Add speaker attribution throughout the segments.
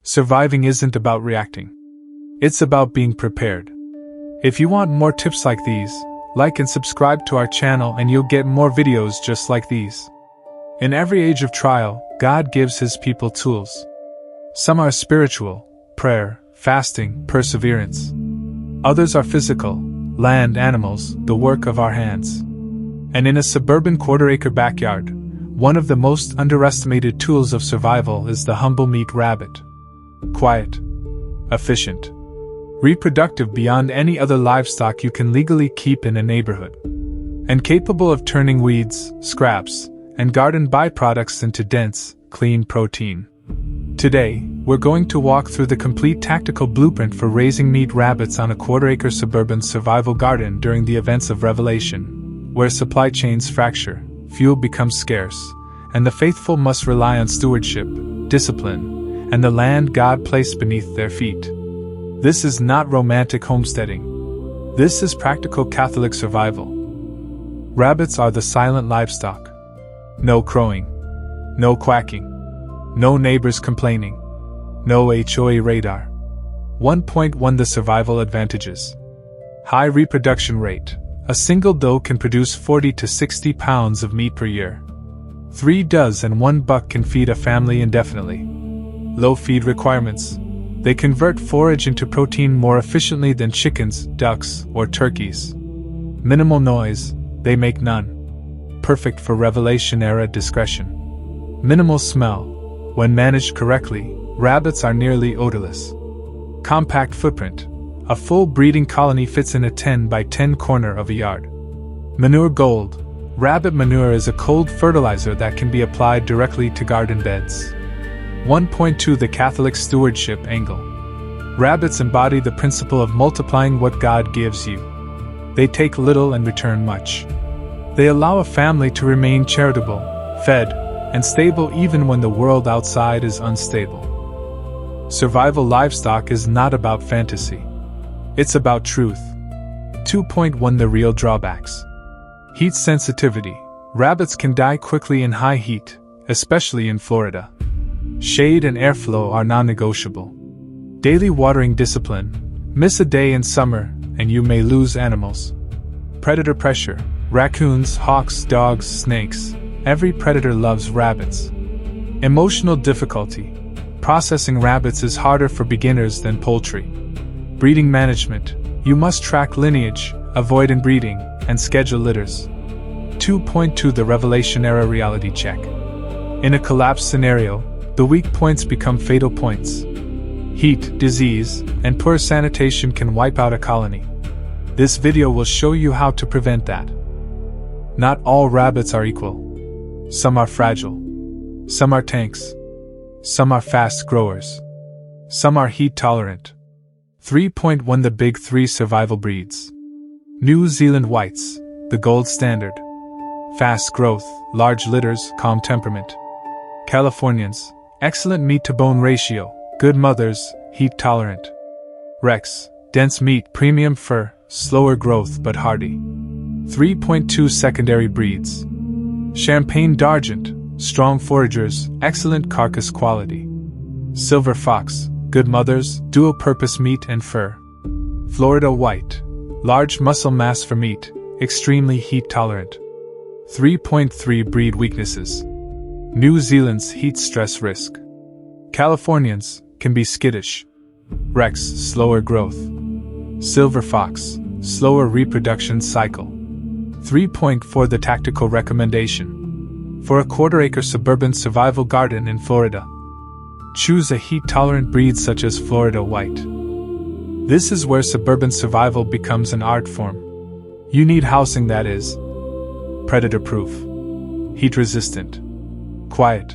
Speaker 1: Surviving isn't about reacting. It's about being prepared. If you want more tips like these, like and subscribe to our channel and you'll get more videos just like these. In every age of trial, God gives His people tools. Some are spiritual, prayer, fasting, perseverance. Others are physical, land, animals, the work of our hands. And in a suburban quarter-acre backyard, one of the most underestimated tools of survival is the humble meat rabbit. Quiet, efficient, reproductive beyond any other livestock you can legally keep in a neighborhood, and capable of turning weeds, scraps, and garden byproducts into dense, clean protein. Today, we're going to walk through the complete tactical blueprint for raising meat rabbits on a quarter-acre suburban survival garden during the events of Revelation, where supply chains fracture, fuel becomes scarce, and the faithful must rely on stewardship, discipline, and the land God placed beneath their feet. This is not romantic homesteading. This is practical Catholic survival. Rabbits are the silent livestock. No crowing. No quacking. No neighbors complaining. No HOA radar. 1.1 The survival advantages. High reproduction rate. A single doe can produce 40 to 60 pounds of meat per year. 3 does and 1 buck can feed a family indefinitely. Low feed requirements. They convert forage into protein more efficiently than chickens, ducks, or turkeys. Minimal noise, they make none. Perfect for Revelation-era discretion. Minimal smell. When managed correctly, rabbits are nearly odorless. Compact footprint. A full breeding colony fits in a 10 by 10 corner of a yard. Manure gold. Rabbit manure is a cold fertilizer that can be applied directly to garden beds. 1.2 The Catholic stewardship angle. Rabbits embody the principle of multiplying what God gives you. They take little and return much. They allow a family to remain charitable, fed, and stable even when the world outside is unstable. Survival livestock is not about fantasy. It's about truth. 2.1 The real drawbacks. Heat sensitivity. Rabbits can die quickly in high heat, especially in Florida. Shade and airflow are non-negotiable. Daily watering discipline. Miss a day in summer, and you may lose animals. Predator pressure. Raccoons, hawks, dogs, snakes. Every predator loves rabbits. Emotional difficulty. Processing rabbits is harder for beginners than poultry. Breeding management. You must track lineage, avoid inbreeding, and schedule litters. 2.2 The Revelation-era reality check. In a collapse scenario, the weak points become fatal points. Heat, disease, and poor sanitation can wipe out a colony. This video will show you how to prevent that. Not all rabbits are equal. Some are fragile. Some are tanks. Some are fast growers. Some are heat tolerant. 3.1 The Big 3 survival breeds. New Zealand Whites, the gold standard. Fast growth, large litters, calm temperament. Californians, excellent meat-to-bone ratio, good mothers, heat-tolerant. Rex, dense meat, premium fur, slower growth but hardy. 3.2 Secondary breeds. Champagne D'Argent, strong foragers, excellent carcass quality. Silver Fox, good mothers, dual-purpose meat and fur. Florida White, large muscle mass for meat, extremely heat-tolerant. 3.3 Breed weaknesses. New Zealand's heat stress risk. Californians can be skittish. Rex, slower growth. Silver Fox, slower reproduction cycle. 3.4 The tactical recommendation. For a quarter-acre suburban survival garden in Florida, choose a heat-tolerant breed such as Florida White. This is where suburban survival becomes an art form. You need housing that is predator-proof, heat-resistant, quiet,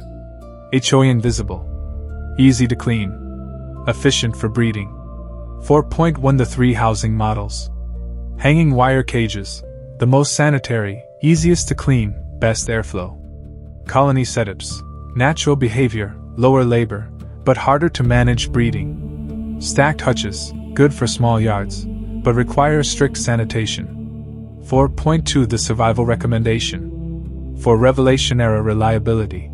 Speaker 1: HOA invisible, easy to clean, efficient for breeding. 4.1 The 3 housing models. Hanging wire cages, the most sanitary, easiest to clean, best airflow. Colony setups, natural behavior, lower labor, but harder to manage breeding. Stacked hutches, good for small yards, but require strict sanitation. 4.2 The survival recommendation. For Revelation-era reliability.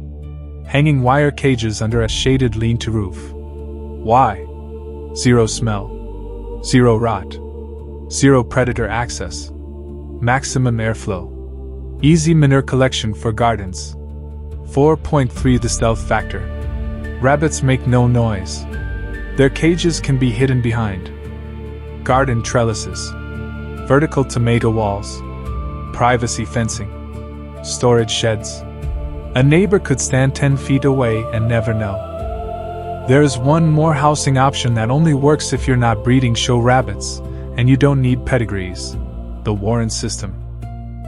Speaker 1: Hanging wire cages under a shaded lean-to roof. Why? Zero smell. Zero rot. Zero predator access. Maximum airflow. Easy manure collection for gardens. 4.3 The stealth factor. Rabbits make no noise. Their cages can be hidden behind garden trellises, vertical tomato walls, privacy fencing, storage sheds. A neighbor could stand 10 feet away and never know. There is one more housing option that only works if you're not breeding show rabbits, and you don't need pedigrees: the Warren system.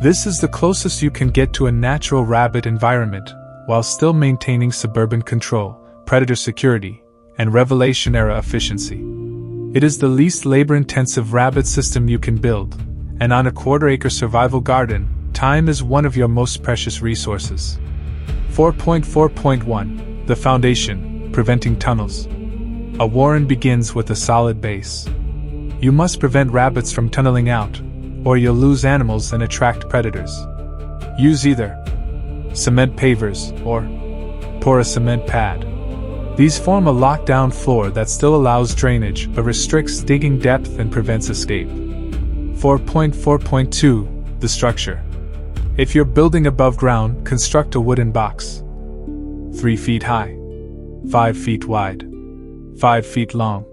Speaker 1: This is the closest you can get to a natural rabbit environment, while still maintaining suburban control, predator security, and Revelation-era efficiency. It is the least labor-intensive rabbit system you can build, and on a quarter-acre survival garden, time is one of your most precious resources. 4.4.1 The foundation, preventing tunnels. A warren begins with a solid base. You must prevent rabbits from tunneling out, or you'll lose animals and attract predators. Use either cement pavers or pour a cement pad. These form a lockdown floor that still allows drainage but restricts digging depth and prevents escape. 4.4.2 The structure. If you're building above ground, construct a wooden box. 3 feet high, 5 feet wide, 5 feet long.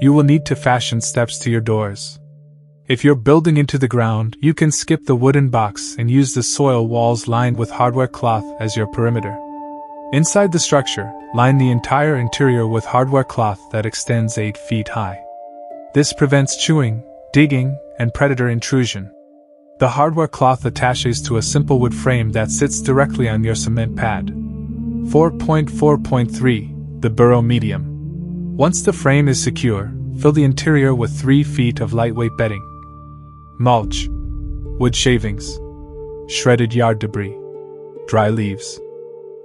Speaker 1: You will need to fashion steps to your doors. If you're building into the ground, you can skip the wooden box and use the soil walls lined with hardware cloth as your perimeter. Inside the structure, line the entire interior with hardware cloth that extends 8 feet high. This prevents chewing, digging, and predator intrusion. The hardware cloth attaches to a simple wood frame that sits directly on your cement pad. 4.4.3 The burrow medium. Once the frame is secure, fill the interior with 3 feet of lightweight bedding. Mulch, wood shavings, shredded yard debris, dry leaves.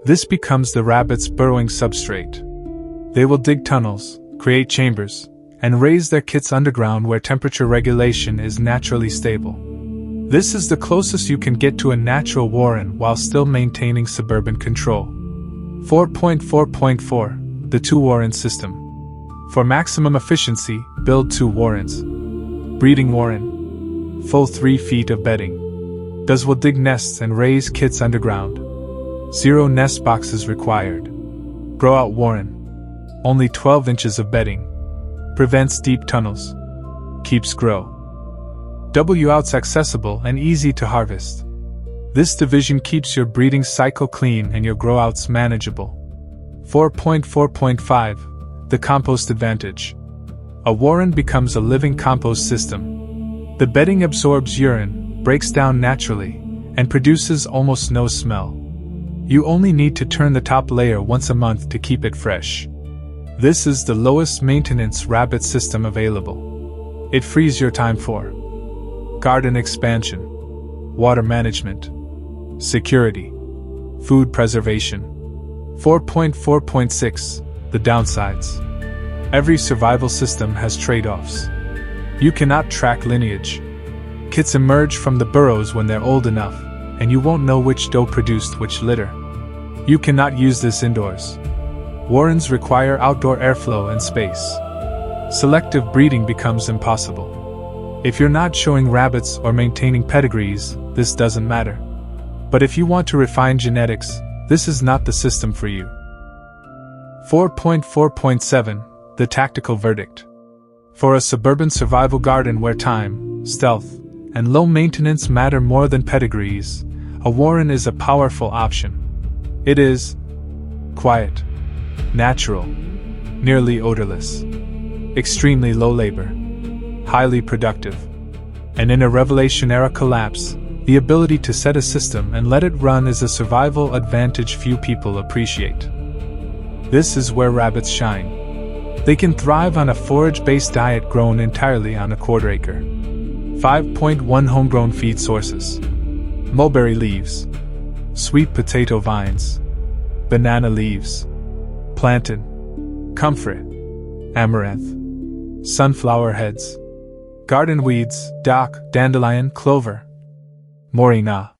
Speaker 1: This becomes the rabbit's burrowing substrate. They will dig tunnels, create chambers, and raise their kits underground where temperature regulation is naturally stable. This is the closest you can get to a natural warren while still maintaining suburban control. 4.4.4 The 2-warren system. For maximum efficiency, build 2 warrens. Breeding warren. Full 3 feet of bedding. Does will dig nests and raise kits underground. 0 nest boxes required. Grow out warren. Only 12 inches of bedding. Prevents deep tunnels. Keeps grow. W outs accessible and easy to harvest. This division keeps your breeding cycle clean and your grow outs manageable. 4.4.5 The compost advantage. A warren becomes a living compost system. The bedding absorbs urine, breaks down naturally, and produces almost no smell. You only need to turn the top layer once a month to keep it fresh. This is the lowest maintenance rabbit system available. It frees your time for garden expansion, water management, security, food preservation. 4.4.6 The downsides. Every survival system has trade-offs. You cannot track lineage. Kits emerge from the burrows when they're old enough, and you won't know which doe produced which litter. You cannot use this indoors. Warrens require outdoor airflow and space. Selective breeding becomes impossible. If you're not showing rabbits or maintaining pedigrees, this doesn't matter. But if you want to refine genetics, this is not the system for you. 4.4.7 The tactical verdict. For a suburban survival garden where time, stealth, and low maintenance matter more than pedigrees, a warren is a powerful option. It is quiet, natural, nearly odorless, extremely low labor, highly productive, and in a Revelation-era collapse, the ability to set a system and let it run is a survival advantage few people appreciate. This is where rabbits shine. They can thrive on a forage-based diet grown entirely on a quarter acre. 5.1 Homegrown feed sources. Mulberry leaves, sweet potato vines, banana leaves, plantain, comfrey, amaranth, sunflower heads, garden weeds, dock, dandelion, clover, morina.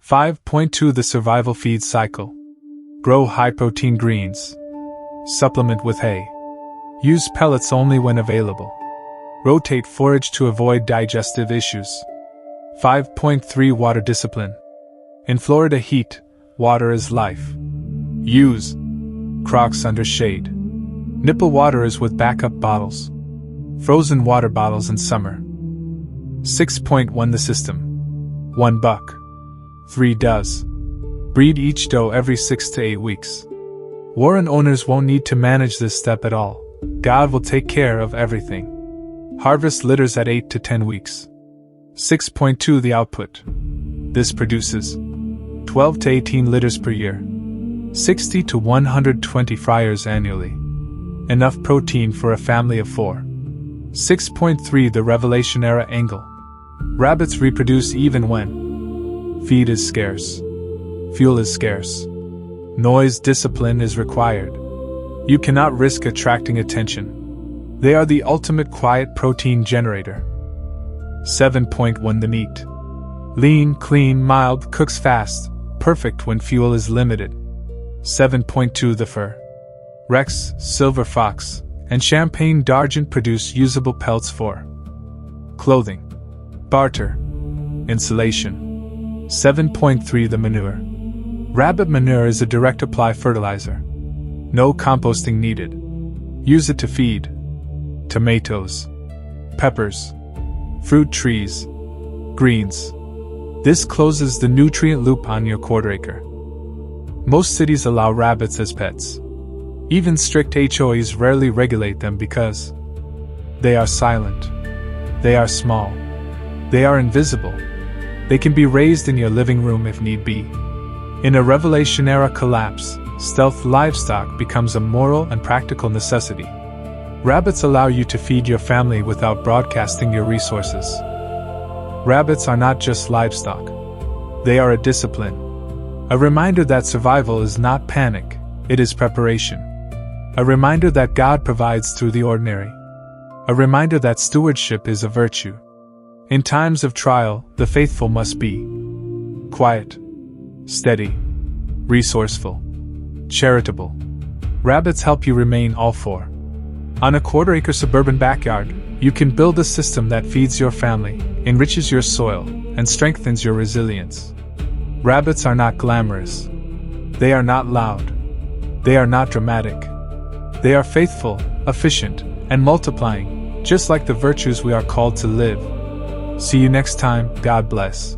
Speaker 1: 5.2 The survival feed cycle. Grow high-protein greens. Supplement with hay. Use pellets only when available. Rotate forage to avoid digestive issues. 5.3 Water discipline. In Florida heat, water is life. Use Crocs under shade. Nipple waterers with backup bottles. Frozen water bottles in summer. 6.1 The system. 1 buck. 3 does. Breed each doe every 6 to 8 weeks. Warren owners won't need to manage this step at all. God will take care of everything. Harvest litters at 8 to 10 weeks. 6.2 The output. This produces 12 to 18 litters per year. 60 to 120 fryers annually. Enough protein for a family of 4. 6.3 The Revelation Era angle. Rabbits reproduce even when feed is scarce. Fuel is scarce. Noise discipline is required. You cannot risk attracting attention. They are the ultimate quiet protein generator. 7.1 The meat. Lean, clean, mild, cooks fast, perfect when fuel is limited. 7.2 The fur. Rex, silver fox, and champagne d'Argent produce usable pelts for clothing, barter, insulation. 7.3 The manure. Rabbit manure is a direct apply fertilizer. No composting needed. Use it to feed tomatoes, peppers, fruit trees, greens. This closes the nutrient loop on your quarter acre. Most cities allow rabbits as pets. Even strict HOAs rarely regulate them because they are silent. They are small. They are invisible. They can be raised in your living room if need be. In a Revelation era collapse, stealth livestock becomes a moral and practical necessity. Rabbits allow you to feed your family without broadcasting your resources. Rabbits are not just livestock. They are a discipline. A reminder that survival is not panic, it is preparation. A reminder that God provides through the ordinary. A reminder that stewardship is a virtue. In times of trial, the faithful must be quiet, steady, resourceful, charitable. Rabbits help you remain all four. On a quarter-acre suburban backyard, you can build a system that feeds your family, enriches your soil, and strengthens your resilience. Rabbits are not glamorous. They are not loud. They are not dramatic. They are faithful, efficient, and multiplying, just like the virtues we are called to live. See you next time. God bless.